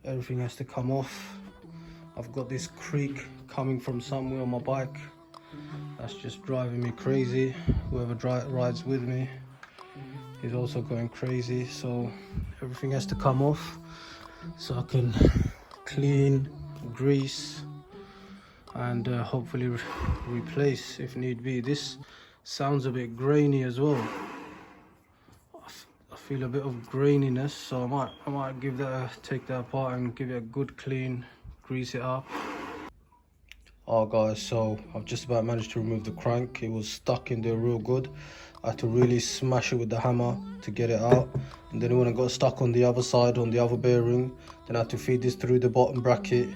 everything has to come off. I've got this creak coming from somewhere on my bike. That's just driving me crazy. Whoever rides with me is also going crazy. So everything has to come off so I can clean, grease, and hopefully replace if need be. This sounds a bit grainy as well. I feel a bit of graininess, so I might give that take that apart and give it a good clean, grease it up. Oh guys, so I've just about managed to remove the crank. It was stuck in there real good. I had to really smash it with the hammer to get it out, and then when it got stuck on the other side, on the other bearing, then I had to feed this through the bottom bracket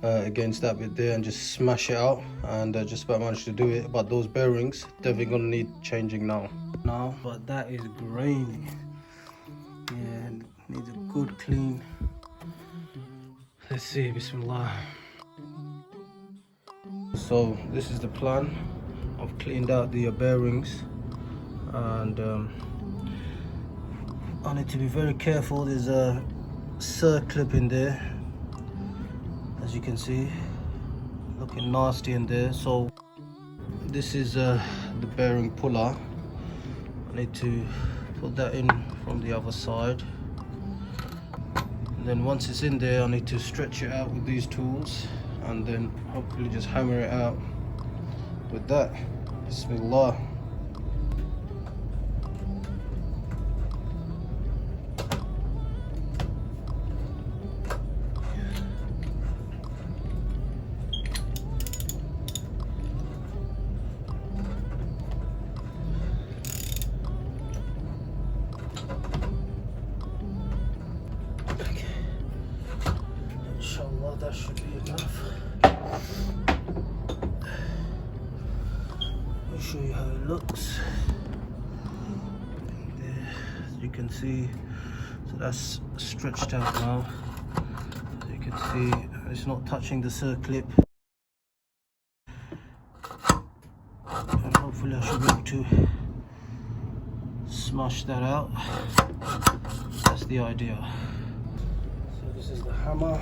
against that bit there and just smash it out, and just about managed to do it. But those bearings definitely gonna need changing now. But that is grainy. Yeah, needs a good clean. Let's see, bismillah. So this is the plan. I've cleaned out the bearings, and I need to be very careful. There's a circlip in there, as you can see, looking nasty in there. So this is the bearing puller. I need to put that in from the other side, and then once it's in there I need to stretch it out with these tools, and then hopefully just hammer it out with that. Bismillah. Inshallah, that should be enough. Let me show you how it looks. There, as you can see, so that's stretched out now. As you can see, it's not touching the circlip. And hopefully I should be able to smash that out. That's the idea. So this is the hammer.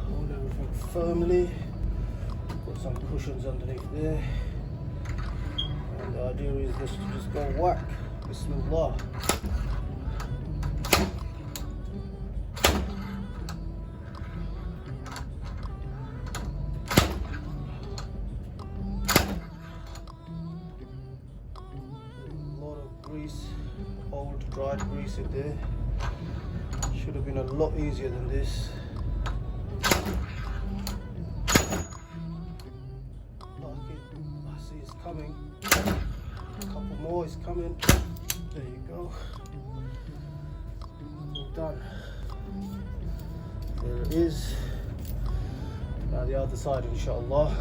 Hold everything firmly. Put some cushions underneath there. And the idea is just to just go whack. Bismillah. A lot of grease, old dried grease in there. Should have been a lot easier than this. I see it's coming. A couple more is coming. There you go. All done. There it is. Now the other side, inshallah.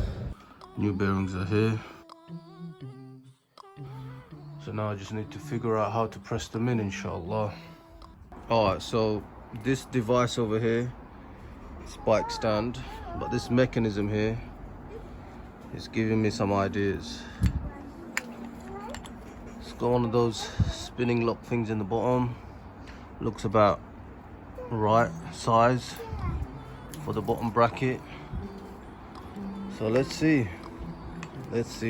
New bearings are here. So now I just need to figure out how to press them in, inshallah. Alright, so this device over here is bike stand, but this mechanism here is giving me some ideas. It's got one of those spinning lock things in the bottom. Looks about right size for the bottom bracket. So let's see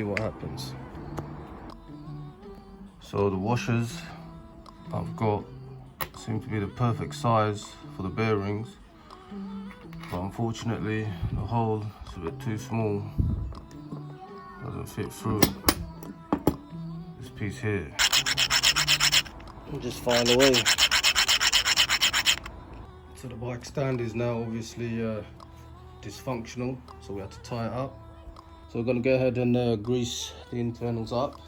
what happens. So the washers I've got seem to be the perfect size for the bearings, but unfortunately the hole is a bit too small, doesn't fit through this piece here. I'll just find a way. So the bike stand is now obviously dysfunctional, so we have to tie it up. So we're going to go ahead and grease the internals up,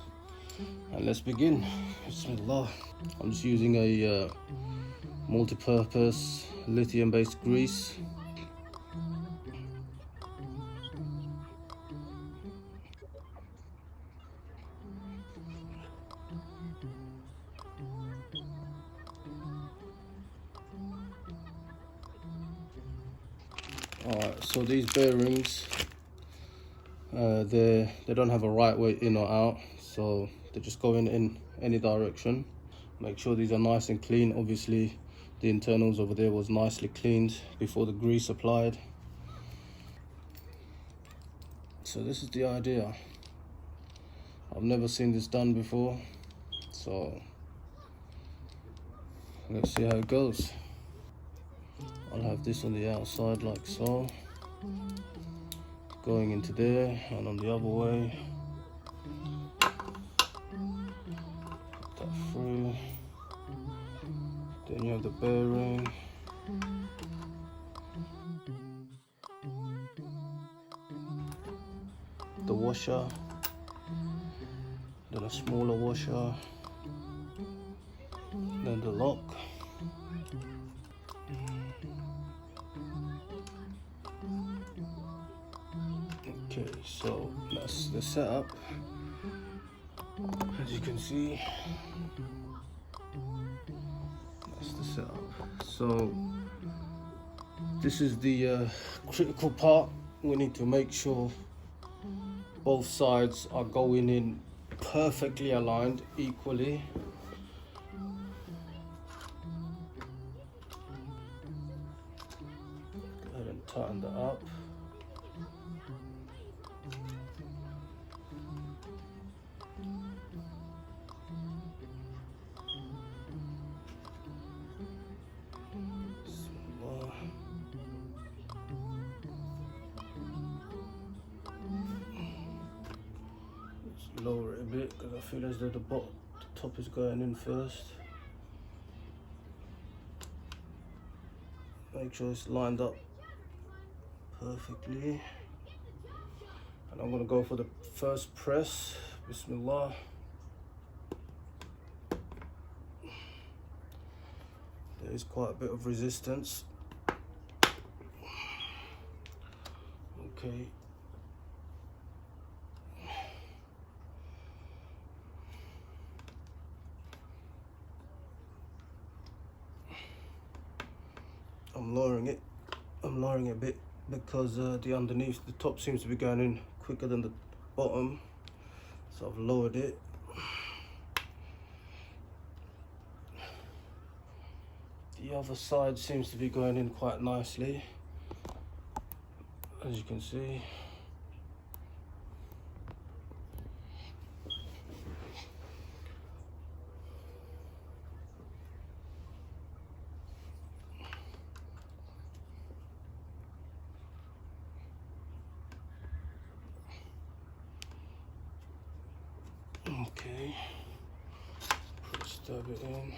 and let's begin. Bismillah. I'm just using a multi-purpose lithium-based grease. Alright, so these bearings, they don't have a right way in or out, so They're just going in any direction. Make sure these are nice and clean. Obviously the internals over there was nicely cleaned before the grease applied. So this is the idea. I've never seen this done before, so let's see how it goes. I'll have this on the outside like so, going into there, and on the other way, put that through. Then you have the bearing. The washer, then a smaller washer, then the lock. Okay, so that's the setup. As you can see, that's the setup. So this is the critical part. We need to make sure both sides are going in perfectly aligned equally. Go ahead and tighten that up. Lower it a bit because I feel as though the top is going in first. Make sure it's lined up perfectly. And I'm going to go for the first press. Bismillah. There is quite a bit of resistance. Okay. I'm lowering it a bit because the underneath, the top seems to be going in quicker than the bottom, so I've lowered it. The other side seems to be going in quite nicely, as you can see. Okay, stab it in.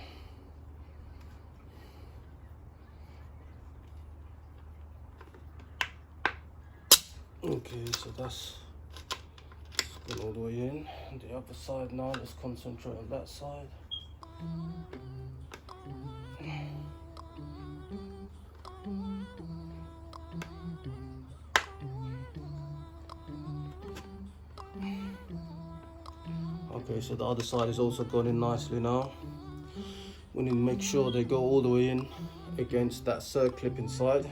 Okay, so that's gone all the way in. And the other side now, let's concentrate on that side. Okay, so the other side is also gone in nicely now. We need to make sure they go all the way in against that circlip inside.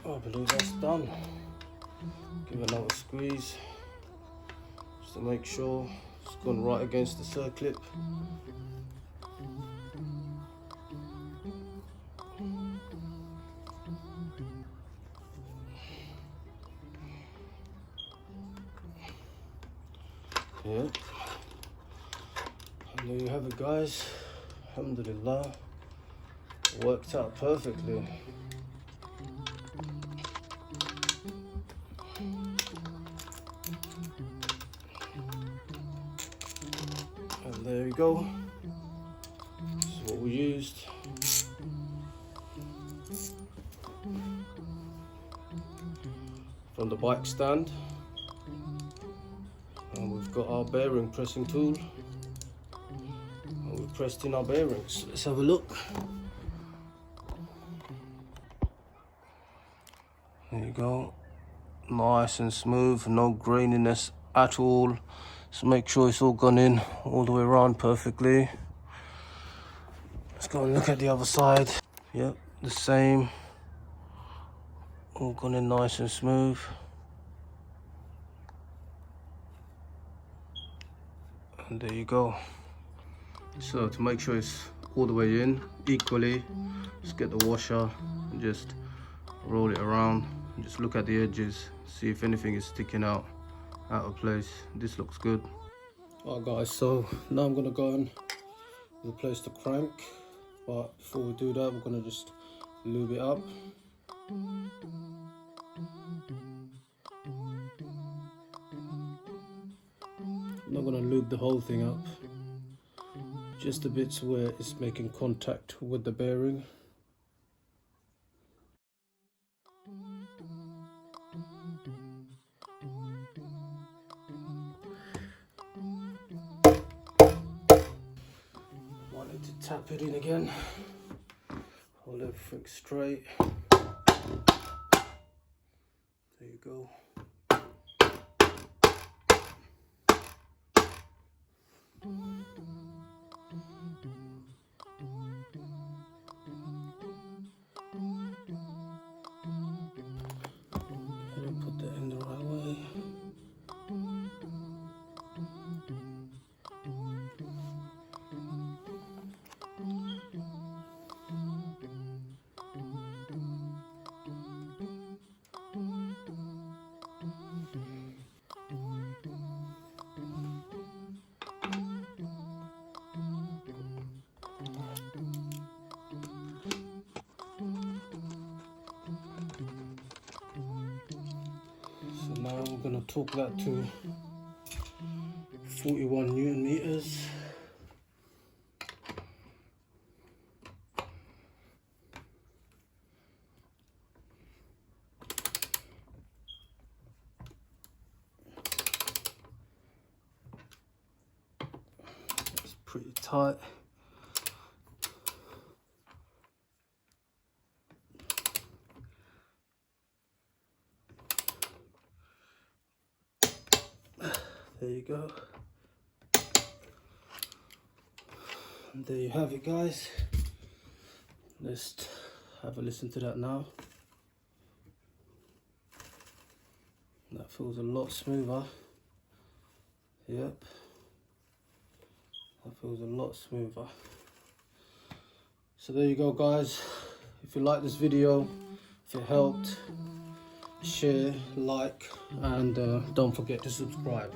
I believe that's done. Give it another squeeze just to make sure it's gone right against the circlip. Yeah. And there you have it, guys. Alhamdulillah. Worked out perfectly. And there we go. This is what we used. From the bike stand. And we've got our bearing pressing tool. And we've pressed in our bearings. Let's have a look. There you go. nice and smooth, no graininess at all. So make sure it's all gone in all the way around perfectly. Let's go and look at the other side. Yep, the same, all gone in nice and smooth. And there you go. So to make sure it's all the way in equally, just get the washer and just roll it around and just look at the edges, see if anything is sticking out of place. This looks good. Alright guys, so now I'm gonna go and replace the crank, but before we do that, we're gonna just lube it up. I'm not gonna lube the whole thing up, just the bits where it's making contact with the bearing. Might need to tap it in again, hold everything straight. There you go. Put that in the right way. So now we're going to torque that to 41 Newton meters. It's pretty tight. There you go. And there you have it, guys. Let's have a listen to that now. That feels a lot smoother. Yep. That feels a lot smoother. So there you go, guys. If you like this video, if it helped, share, like, and don't forget to subscribe.